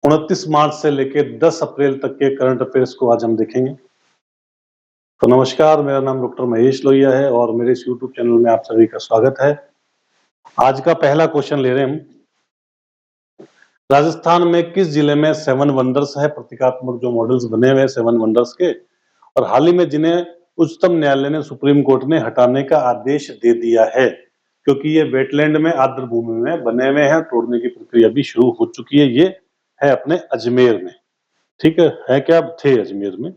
29 मार्च से लेकर 10 अप्रैल तक के करंट अफेयर्स को आज हम देखेंगे। तो नमस्कार, मेरा नाम डॉक्टर महेश लोहिया है और मेरे इस यूट्यूब चैनल में आप सभी का स्वागत है। आज का पहला क्वेश्चन ले रहे हैं हम। राजस्थान में किस जिले में 7 वंडर्स है? प्रतीकात्मक जो मॉडल्स बने हुए हैं 7 वंडर्स के, और हाल ही में जिन्हें उच्चतम न्यायालय ने, सुप्रीम कोर्ट ने हटाने का आदेश दे दिया है, क्योंकि ये वेटलैंड में, आर्द्र भूमि में बने हुए हैं। तोड़ने की प्रक्रिया भी शुरू हो चुकी है। ये है अपने अजमेर में। ठीक है क्या? थे अजमेर में।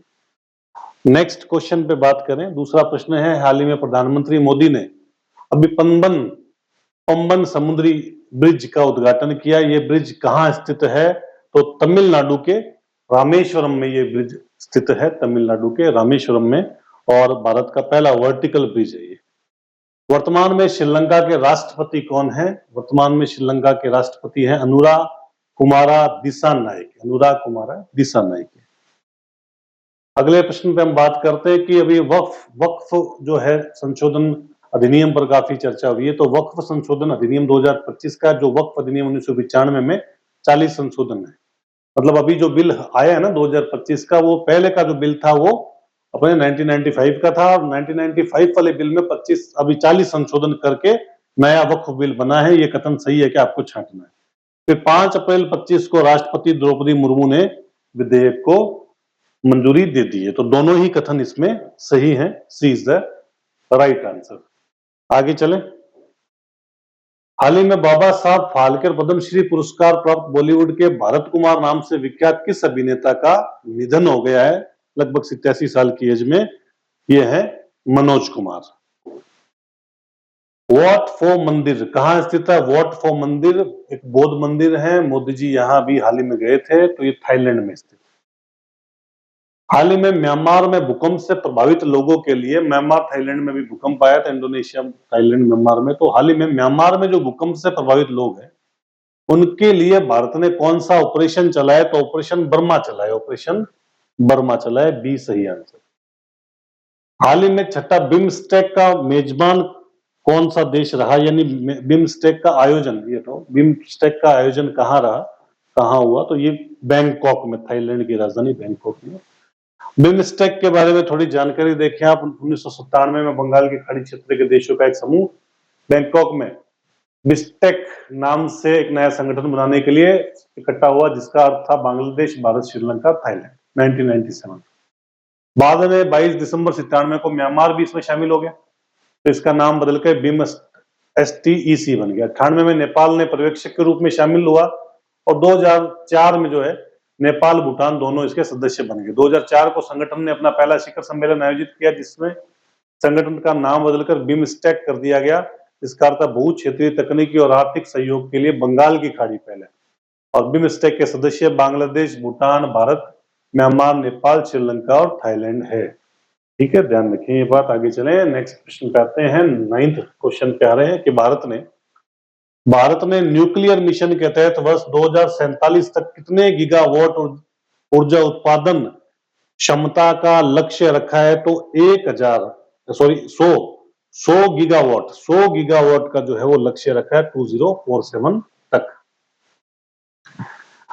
नेक्स्ट क्वेश्चन पे बात करें। दूसरा प्रश्न है, हाल ही में प्रधानमंत्री मोदी ने अभी पंबन समुद्री ब्रिज का उद्घाटन किया। ये ब्रिज कहाँ स्थित है? तो तमिलनाडु के रामेश्वरम में ये ब्रिज स्थित है, तमिलनाडु के रामेश्वरम में, और भारत का पहला वर्टिकल ब्रिज है ये। वर्तमान में श्रीलंका के राष्ट्रपति कौन है? वर्तमान में श्रीलंका के राष्ट्रपति हैं अनुरा कुमारा दिसानायके। अनुरा कुमारा दिसानायके। अगले प्रश्न पे हम बात करते हैं कि अभी वक्फ जो है संशोधन अधिनियम पर काफी चर्चा हुई है। तो वक्फ संशोधन अधिनियम 2025 का, जो वक्फ अधिनियम 1995 में 40 संशोधन है। मतलब अभी जो बिल आया है ना 2025 का, वो पहले का जो बिल था वो अपने 1995 का था। 1995 वाले बिल में 25 अभी 40 संशोधन करके नया वक्फ बिल बना है। ये कथन सही है कि आपको छांटना है। फिर 5 अप्रैल 25 को राष्ट्रपति द्रौपदी मुर्मू ने विधेयक को मंजूरी दे दी है। तो दोनों ही कथन इसमें सही हैं। सी इज द राइट आंसर। आगे चलें। हाल ही में बाबा साहब फाल्के पद्मश्री पुरस्कार प्राप्त बॉलीवुड के भारत कुमार नाम से विख्यात किस अभिनेता का निधन हो गया है? लगभग 87 साल की एज में। यह है मनोज कुमार। वॉट फॉर मंदिर कहाँ स्थित है? वॉट फॉर मंदिर एक बौद्ध मंदिर है। मोदी जी यहां भी हाल ही में गए थे। तो ये थाईलैंड में स्थित। हाल ही में म्यांमार में भूकंप से प्रभावित लोगों के लिए, म्यांमार थाईलैंड में भी भूकंप आया था, इंडोनेशिया, थाईलैंड, म्यांमार में। तो हाल ही में म्यांमार में जो भूकंप से प्रभावित लोग हैं उनके लिए भारत ने कौन सा ऑपरेशन चलाया? तो ऑपरेशन बर्मा चलाया। ऑपरेशन बर्मा चलाया। बी सही आंसर। हाल ही में छठा बिम्स्टेक का मेजबान कौन सा देश रहा? यानी बिम्स्टेक का आयोजन, ये तो बिम्स्टेक का आयोजन कहाँ रहा, कहाँ हुआ? तो ये बैंकॉक में, थाईलैंड की राजधानी बैंकॉक में। बिम्स्टेक के बारे में थोड़ी जानकारी देखें आप। 1997 में बंगाल के खाड़ी क्षेत्र के देशों का एक समूह बैंकॉक में बिस्टेक नाम से एक नया संगठन बनाने के लिए इकट्ठा हुआ, जिसका अर्थ था बांग्लादेश, भारत, श्रीलंका, थाईलैंड। 1997 बाद में 22 दिसंबर 97 को म्यांमार भी इसमें शामिल हो गया। तो इसका नाम बदलकर बिम STEC बन गया। 98 में नेपाल ने पर्यवेक्षक के रूप में शामिल हुआ, और 2004 में जो है नेपाल, भूटान दोनों इसके सदस्य बन गए। 2004 को संगठन ने अपना पहला शिखर सम्मेलन आयोजित किया, जिसमें संगठन का नाम बदलकर बिम्स्टेक कर दिया गया। इसका अर्थ बहु क्षेत्रीय तकनीकी और आर्थिक सहयोग के लिए बंगाल की खाड़ी पहले। और बिम्स्टेक के सदस्य बांग्लादेश, भूटान, भारत, म्यांमार, नेपाल, श्रीलंका और थाईलैंड है। ठीक है, ध्यान रखें ये बात। आगे चलें, नेक्स्ट प्रश्न पे आते हैं। 9th क्वेश्चन पे आ रहे हैं कि भारत ने न्यूक्लियर मिशन के तहत वर्ष 2047 तक कितने गीगावाट ऊर्जा उत्पादन क्षमता का लक्ष्य रखा है? तो 100 गीगावाट का जो है वो लक्ष्य रखा है 2047 तक।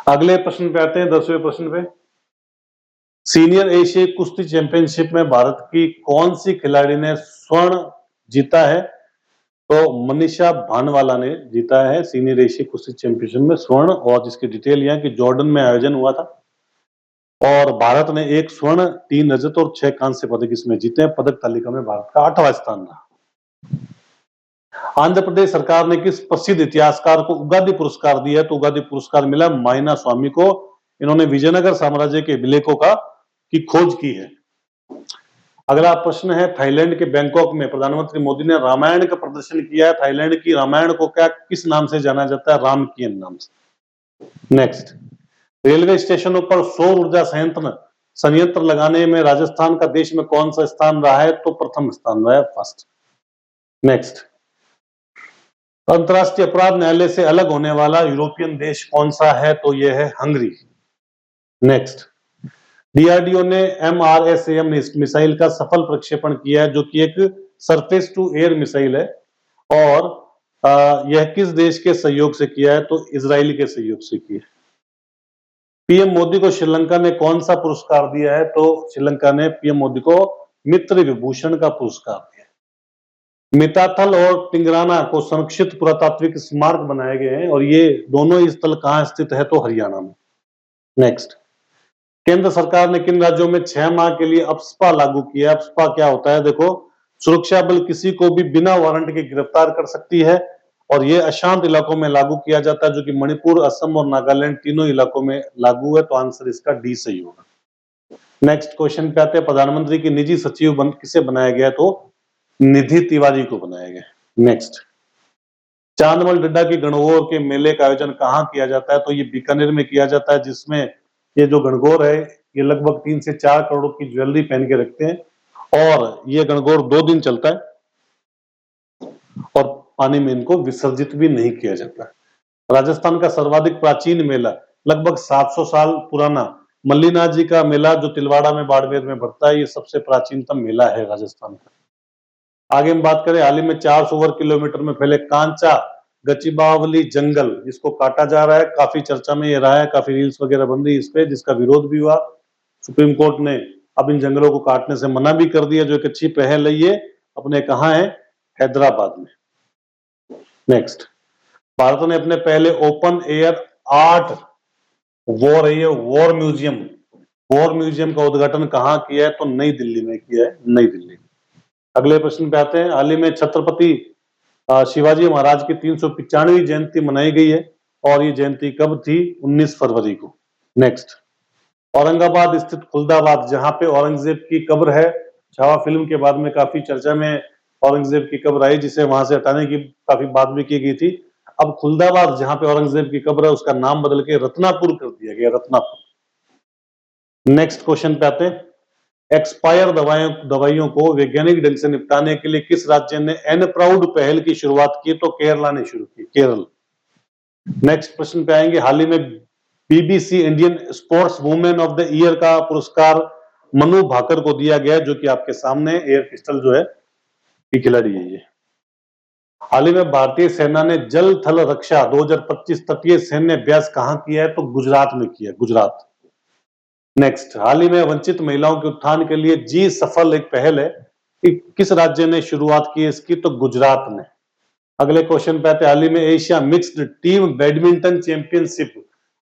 अगले प्रश्न पे आते हैं, 10वें प्रश्न पे। सीनियर एशियाई कुश्ती चैंपियनशिप में भारत की कौन सी खिलाड़ी ने स्वर्ण जीता है? तो मनीषा भानवाला ने जीता है सीनियर एशियाई कुश्ती चैंपियनशिप में स्वर्ण। और जिसकी डिटेल यह कि जॉर्डन में आयोजन हुआ था, और भारत ने 1 स्वर्ण, 3 रजत और 6 कांस्य पदक इसमें जीते हैं। पदक तालिका में भारत का 8वां स्थान रहा। आंध्र प्रदेश सरकार ने किस प्रसिद्ध इतिहासकार को उगादी पुरस्कार दिया? तो उगादी पुरस्कार मिला मायना स्वामी को। इन्होंने विजयनगर साम्राज्य के अभिलेखों की खोज की है। अगला प्रश्न है, थाईलैंड के बैंकॉक में प्रधानमंत्री मोदी ने रामायण का प्रदर्शन किया है। थाईलैंड की रामायण को किस नाम से जाना जाता है? रामकियन नाम से। नेक्स्ट, रेलवे स्टेशनों पर सौर ऊर्जा संयंत्र लगाने में राजस्थान का देश में कौन सा स्थान रहा है? तो प्रथम स्थान रहा है, फर्स्ट। नेक्स्ट, अंतरराष्ट्रीय अपराध न्यायालय से अलग होने वाला यूरोपियन देश कौन सा है? तो यह है हंगरी। नेक्स्ट, डीआरडीओ ने MRSAM मिसाइल का सफल प्रक्षेपण किया है, जो कि एक सरफेस टू एयर मिसाइल है। और यह किस देश के सहयोग से किया है? तो इजराइल के सहयोग से किया है। पीएम मोदी को श्रीलंका ने कौन सा पुरस्कार दिया है? तो श्रीलंका ने पीएम मोदी को मित्र विभूषण का पुरस्कार दिया है। मिताथल और टिंगराना को संरक्षित पुरातात्विक स्मारक बनाए गए हैं और ये दोनों ही स्थल कहाँ स्थित है? तो हरियाणा में। नेक्स्ट, केंद्र सरकार ने किन राज्यों में 6 माह के लिए अप्सपा लागू किया? अप्सपा क्या होता है? देखो, सुरक्षा बल किसी को भी बिना वारंट के गिरफ्तार कर सकती है और ये अशांत इलाकों में लागू किया जाता है, जो कि मणिपुर, असम और नागालैंड तीनों इलाकों में लागू है। तो आंसर इसका डी सही होगा। नेक्स्ट क्वेश्चन पे आते हैं, प्रधानमंत्री की निजी सचिव किसे बनाया गया? तो निधि तिवारी को बनाया गया। नेक्स्ट, चांदमल डड्डा की गणगौर के मेले का आयोजन कहाँ किया जाता है? तो ये बीकानेर में किया जाता है, जिसमें ये जो गणगौर है ये लगभग 3 से 4 करोड़ की ज्वेलरी पहन के रखते हैं और ये गणगौर 2 दिन चलता है और पानी में इनको विसर्जित भी नहीं किया जाता। राजस्थान का सर्वाधिक प्राचीन मेला, लगभग 700 साल पुराना मल्लीनाथ जी का मेला जो तिलवाड़ा में बाड़मेर में बढ़ता है, ये सबसे प्राचीनतम मेला है राजस्थान का। आगे हम बात करें, हाल ही में 400 वर्ग किलोमीटर में फैले कांचा गचिबावली जंगल, जिसको काटा जा रहा है, काफी चर्चा में ये रहा है, काफी रील्स वगैरह बन रही है इस पे, जिसका विरोध भी हुआ। सुप्रीम कोर्ट ने अब इन जंगलों को काटने से मना भी कर दिया, जो एक अच्छी पहल है। ये अपने कहाँ है? हैदराबाद में। नेक्स्ट, भारत ने अपने पहले open air art war museum का उद्घाटन कहाँ किया है? तो नई दिल्ली में किया है, नई दिल्ली। अगले प्रश्न पे आते हैं, हाल ही में छत्रपति शिवाजी महाराज की 395वीं जयंती मनाई गई है और ये जयंती कब थी? 19 फरवरी को। नेक्स्ट, औरंगाबाद स्थित खुलदाबाद, जहां पे औरंगजेब की कब्र है, छावा फिल्म के बाद में काफी चर्चा में औरंगजेब की कब्र आई, जिसे वहां से हटाने की काफी बात भी की गई थी। अब खुलदाबाद जहां पे औरंगजेब की कब्र है, उसका नाम बदल के रत्नापुर कर दिया गया, रत्नापुर। नेक्स्ट क्वेश्चन पे आते हैं, एक्सपायर दवाइयों को वैज्ञानिक ढंग से निपटाने के लिए किस राज्य ने एन प्राउड पहल की शुरुआत की? तो केरला ने शुरू की, केरल। नेक्स्ट प्रश्न पे आएंगे, हाल ही में BBC Indian sports women of the year का पुरस्कार मनु भाकर को दिया गया, जो कि आपके सामने एयर पिस्टल जो है की खिलाड़ी है ये। हाल ही में भारतीय सेना ने जल थल रक्षा 2025 तटीय सैन्य अभ्यास कहां किया है? तो गुजरात में किया, गुजरात। नेक्स्ट, हाल ही में वंचित महिलाओं के उत्थान के लिए जी सफल एक पहल है, कि किस राज्य ने शुरुआत की है इसकी? तो गुजरात ने। अगले क्वेश्चन पे आते हैं, हाल ही में Asia mixed team badminton championship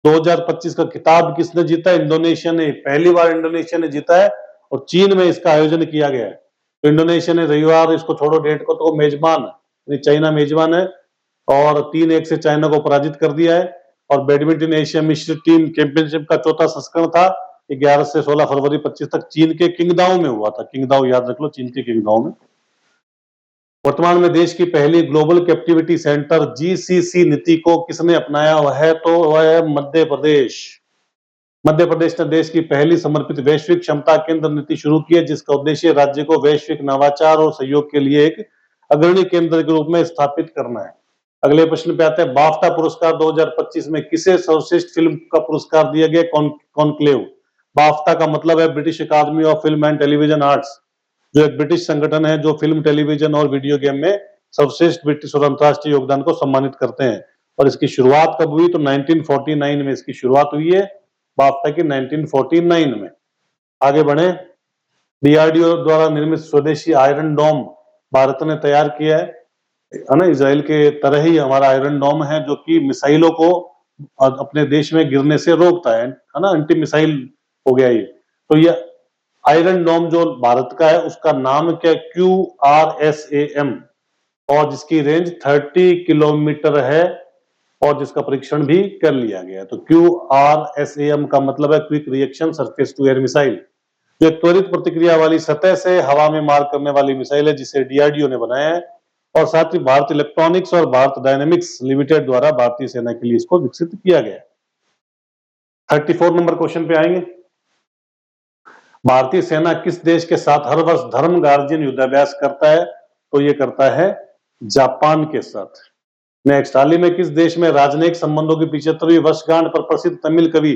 2025 का खिताब किसने जीता? इंडोनेशिया ने। पहली बार इंडोनेशिया ने जीता है और चीन में इसका आयोजन किया गया है। तो इंडोनेशिया ने रविवार, इसको छोड़ो डेट को, तो मेजबान चाइना मेजबान है और 3-1 से चाइना को पराजित कर दिया है। और बैडमिंटन एशिया मिश्र टीम चैंपियनशिप का चौथा संस्करण था, 11 से 16 फरवरी 25 तक चीन के किंगदाओ में हुआ था। किंगदाओ याद रख लो, चीन के किंगदाओ में। वर्तमान में देश की पहली ग्लोबल कैप्टिविटी सेंटर जीसीसी नीति को किसने अपनाया हुआ है? तो वह है मध्य प्रदेश। मध्य प्रदेश ने देश की पहली समर्पित वैश्विक क्षमता केंद्र नीति शुरू की है, जिसका उद्देश्य राज्य को वैश्विक नवाचार और सहयोग के लिए एक अग्रणी केंद्र के रूप में स्थापित करना है। अगले प्रश्न पे आते हैं, बाफ्टा पुरस्कार 2025 में किसे सर्वश्रेष्ठ फिल्म का पुरस्कार दिया गया? कॉन्क्लेव। बाफ्टा का मतलब है British academy of film and television arts, जो एक ब्रिटिश संगठन है जो फिल्म, टेलीविजन और वीडियो गेम में सर्वश्रेष्ठ ब्रिटिश और अंतर्राष्ट्रीय योगदान को सम्मानित करते हैं। और इसकी शुरुआत कब हुई? तो 1949 में इसकी शुरुआत हुई है, बाफ्टा की 1949 में। आगे बढ़े, डीआरडीओ द्वारा निर्मित स्वदेशी आयरन डोम भारत ने तैयार किया है ना। इजराइल के तरह ही हमारा आयरन डोम है, जो कि मिसाइलों को अपने देश में गिरने से रोकता है ना, एंटी मिसाइल हो गया ये। तो ये आयरन डोम जो भारत का है, उसका नाम क्या? QRSAM, और जिसकी रेंज 30 किलोमीटर है और जिसका परीक्षण भी कर लिया गया है। तो QRSAM का मतलब है quick reaction surface to air missile, जो एक त्वरित प्रतिक्रिया वाली सतह से हवा में मार करने वाली मिसाइल है, जिसे डीआरडीओ ने बनाया है। और साथ ही भारत इलेक्ट्रॉनिक्स और भारत डायनेमिक्स लिमिटेड द्वारा भारतीय सेना के लिए इसको विकसित किया गया है। 34 नंबर क्वेश्चन पे आएंगे, भारतीय सेना किस देश के साथ हर वर्ष धर्म गार्जियन युद्धाभ्यास करता है? तो ये करता है जापान के साथ। नेक्स्ट, हाल ही में किस देश में राजनयिक संबंधों की 75वीं वर्षगांठ पर प्रसिद्ध तमिल कवि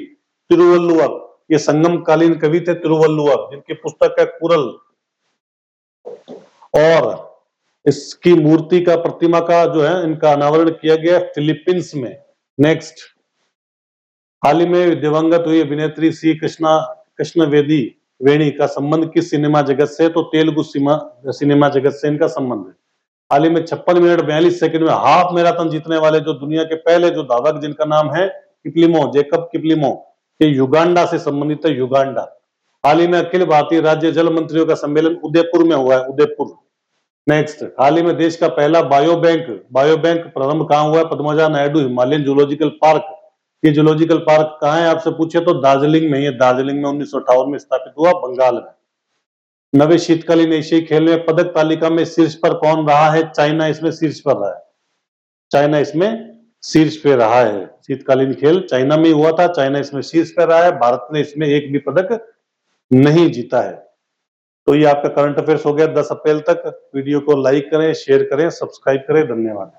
तिरुवल्लुवर, ये संगमकालीन कवि थे तिरुवल्लुवर, जिनकी पुस्तक है कुरल, और इसकी मूर्ति का प्रतिमा का जो है इनका अनावरण किया गया फिलीपींस में। नेक्स्ट, हाल ही में दिवंगत हुई अभिनेत्री सी कृष्ण वेणी का संबंध किस सिनेमा जगत से? तो तेलुगु सिनेमा जगत से इनका संबंध है। हाल ही में 56 मिनट 42 सेकंड में हाफ मैराथन जीतने वाले जो दुनिया के पहले जो धावक जिनका नाम है जेकब किपलिमो, ये युगांडा से संबंधित है, युगांडा। हाल ही में अखिल भारतीय राज्य जल मंत्रियों का सम्मेलन उदयपुर में हुआ है, उदयपुर। नेक्स्ट, हाल ही में देश का पहला बायोबैंक प्रारंभ कहाँ हुआ है? Padmaja Naidu Himalayan zoological park. ये जूलॉजिकल पार्क कहाँ है आपसे पूछे तो दार्जिलिंग में ही है, दार्जिलिंग में 1958 में स्थापित हुआ, बंगाल में। नवे शीतकालीन एशियाई खेल में पदक तालिका में शीर्ष पर कौन रहा है? चाइना इसमें शीर्ष पर रहा है, चाइना इसमें शीर्ष पे रहा है। शीतकालीन खेल चाइना में हुआ था, चाइना इसमें शीर्ष पे रहा है, भारत ने इसमें एक भी पदक नहीं जीता है। तो ये आपका करंट अफेयर्स हो गया 10 अप्रैल तक। वीडियो को लाइक करें, शेयर करें, सब्सक्राइब करें। धन्यवाद।